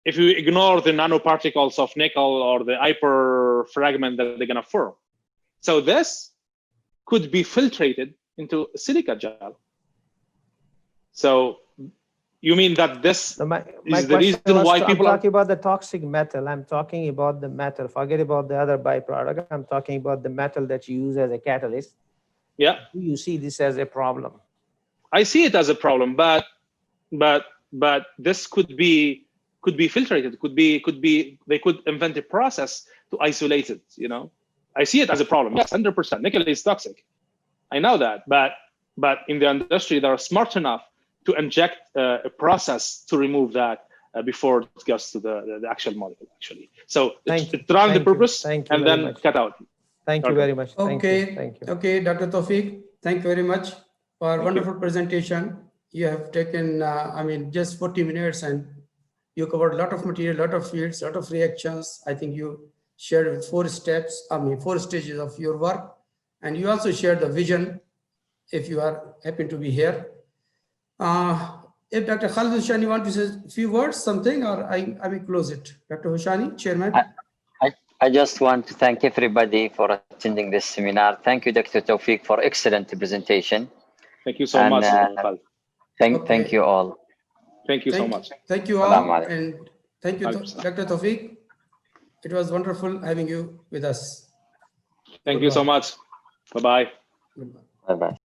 If you ignore the nanoparticles of nickel or the hyper fragment that they're gonna form, so this could be filtrated into silica gel. So you mean that this is the reason why people I'm talking about the toxic metal. I'm talking about the metal. Forget about the other byproduct. I'm talking about the metal that you use as a catalyst. Yeah. Do you see this as a problem? I see it as a problem, but this could be filtrated. They could invent a process to isolate it. I see it as a problem. Yes, 100%. Nickel is toxic. I know that, but in the industry, they are smart enough to inject a process to remove that before it gets to the actual molecule, actually. So it runs the purpose and then cut out. Thank you very much. Okay. Thank you. Okay, Dr. Taoufik, thank you very much for a wonderful presentation. You have taken, just 40 minutes and you covered a lot of material, a lot of fields, a lot of reactions. I think you shared with 4 steps, 4 stages of your work. And you also shared the vision, if you are happy to be here. If Dr. Khalid Hoshani wants to say a few words, something, or I will close it. Dr. Hoshani, Chairman. I just want to thank everybody for attending this seminar. Thank you, Dr. Taoufik, for excellent presentation. Thank you so much. Thank you all. Thank you so much. Thank you all. And thank you, Dr. Taoufik. It was wonderful having you with us. Thank you so much. Bye-bye. Bye-bye.